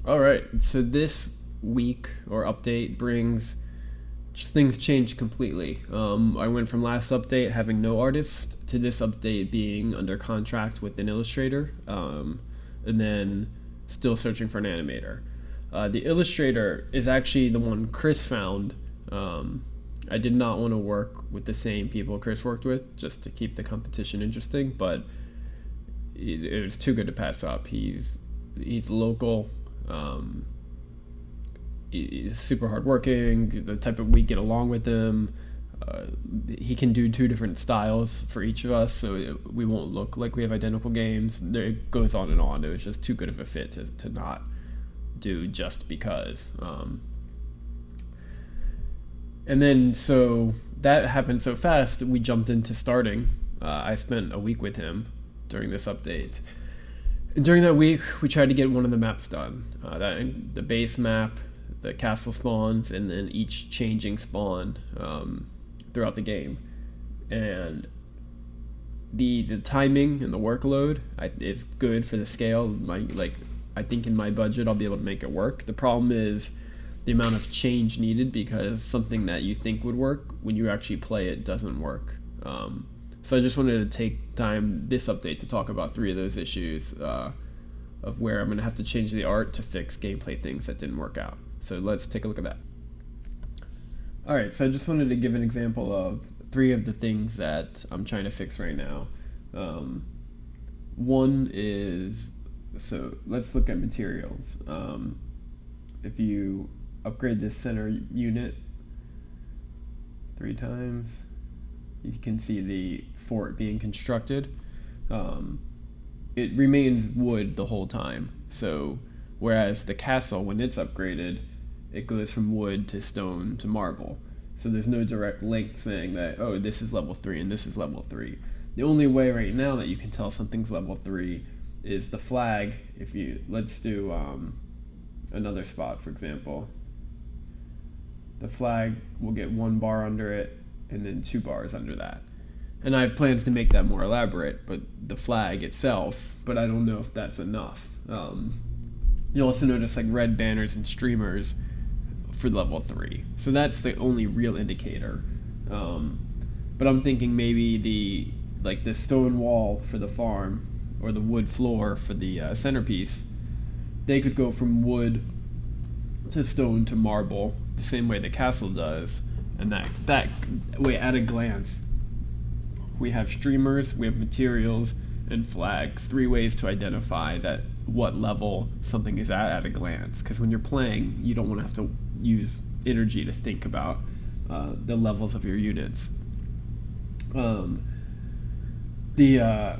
All right, so this week or update brings things changed completely. I went from last update having no artist to this update being under contract with an illustrator, and then still searching for an animator. The illustrator is actually the one Chris found. I did not want to work with the same people Chris worked with just to keep the competition interesting, but it was too good to pass up. He's local. He's super hardworking. The type of we get along with him. He can do two different styles for each of us, so we won't look like we have identical games. It goes on and on. It was just too good of a fit to not do just because. And then so that happened so fast that we jumped into starting. I spent a week with him during this update. And during that week, we tried to get one of the maps done. The base map, the castle spawns, and then each changing spawn throughout the game. And the timing and the workload is good for the scale. I think in my budget, I'll be able to make it work. The problem is the amount of change needed, because something that you think would work when you actually play it doesn't work. So I just wanted to take time this update to talk about three of those issues of where I'm going to have to change the art to fix gameplay things that didn't work out. So let's take a look at that. Alright, so I just wanted to give an example of three of the things that I'm trying to fix right now. One is, so let's look at materials. If you upgrade this center unit 3 times, you can see the fort being constructed. It remains wood the whole time. So whereas the castle, when it's upgraded, it goes from wood to stone to marble. So there's no direct link saying that, oh, this is level 3 and this is level 3. The only way right now that you can tell something's level 3 is the flag. Let's do another spot, for example. The flag will get 1 bar under it, and then 2 bars under that. And I have plans to make that more elaborate, but the flag itself, but I don't know if that's enough. You'll also notice like red banners and streamers for level 3. So that's the only real indicator. But I'm thinking maybe the stone wall for the farm, or the wood floor for the centerpiece, they could go from wood to stone to marble, the same way the castle does. And that way, at a glance, we have streamers, we have materials, and flags. 3 ways to identify that what level something is at a glance. Because when you're playing, you don't want to have to use energy to think about the levels of your units. The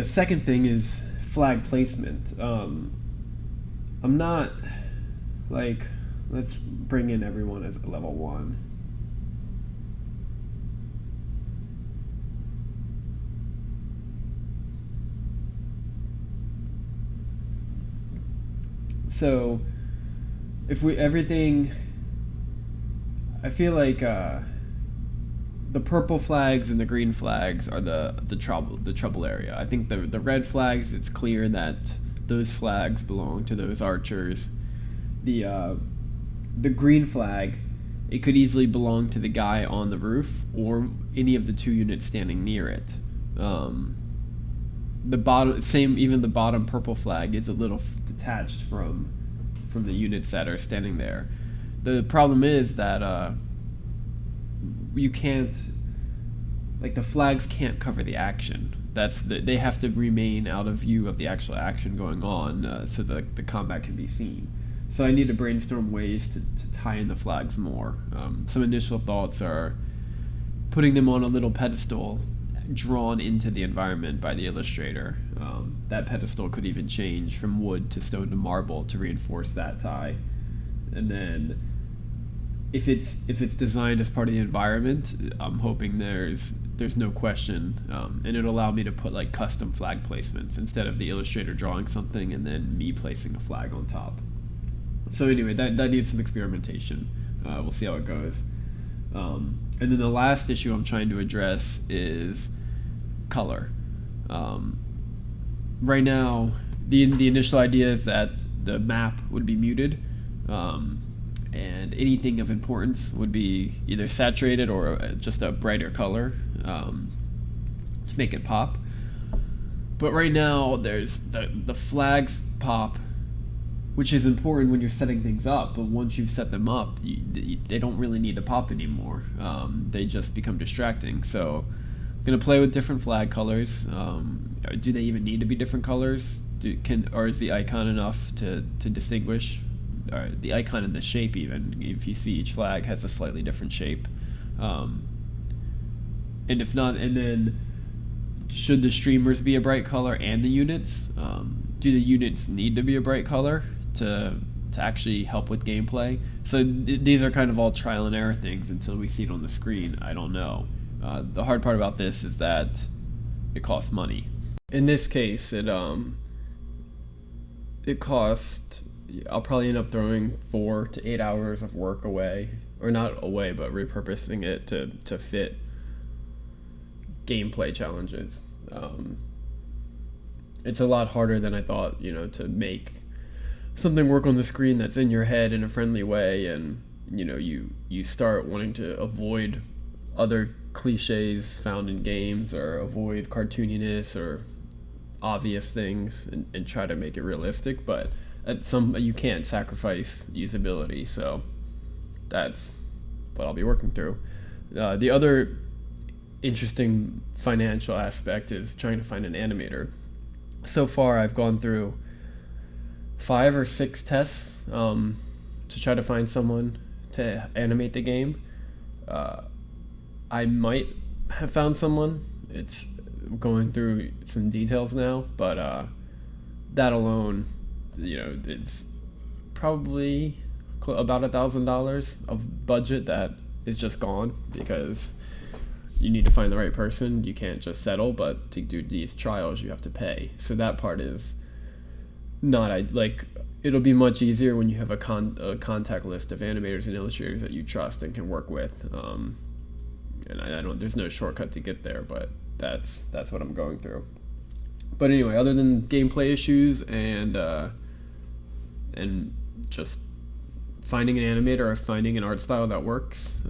second thing is flag placement. I'm not let's bring in everyone as level 1. So if I feel like the purple flags and the green flags are the trouble area. I think the red flags, it's clear that those flags belong to those archers. The green flag, it could easily belong to the guy on the roof or any of the 2 units standing near it. The bottom purple flag is a little detached from the units that are standing there. The problem is that you can't, the flags can't cover the action. They have to remain out of view of the actual action going on, so that the combat can be seen. So I need to brainstorm ways to tie in the flags more. Some initial thoughts are putting them on a little pedestal drawn into the environment by the illustrator. That pedestal could even change from wood to stone to marble to reinforce that tie. And then if it's designed as part of the environment, I'm hoping there's no question, and it'll allow me to put custom flag placements instead of the illustrator drawing something and then me placing a flag on top. So anyway, that needs some experimentation. We'll see how it goes. And then the last issue I'm trying to address is color. Right now, the initial idea is that the map would be muted, and anything of importance would be either saturated or just a brighter color to make it pop. But right now, there's the flags pop, which is important when you're setting things up. But once you've set them up, they don't really need to pop anymore. They just become distracting. So I'm gonna play with different flag colors. Do they even need to be different colors? Or is the icon enough to distinguish? Or the icon and the shape, even if you see each flag has a slightly different shape. And if not, and then should the streamers be a bright color and the units? Do the units need to be a bright color to actually help with gameplay? So these are kind of all trial and error things until we see it on the screen. I don't know. The hard part about this is that it costs money. In this case, it cost. I'll probably end up throwing 4 to 8 hours of work away, or not away, but repurposing it to fit gameplay challenges. It's a lot harder than I thought, to make something work on the screen that's in your head in a friendly way, and you start wanting to avoid other cliches found in games, or avoid cartooniness or obvious things, and try to make it realistic. But you can't sacrifice usability, so that's what I'll be working through. The other interesting financial aspect is trying to find an animator. So far, I've gone through 5 or 6 tests to try to find someone to animate the game. I might have found someone. It's going through some details now, but that alone, it's probably about $1,000 of budget that is just gone, because you need to find the right person. You can't just settle, but to do these trials you have to pay. So that part is not it'll be much easier when you have a contact list of animators and illustrators that you trust and can work with. And I don't. There's no shortcut to get there, but that's what I'm going through. But anyway, other than gameplay issues and just finding an animator or finding an art style that works,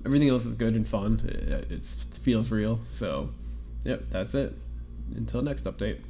everything else is good and fun. It feels real. So, yep, that's it. Until next update.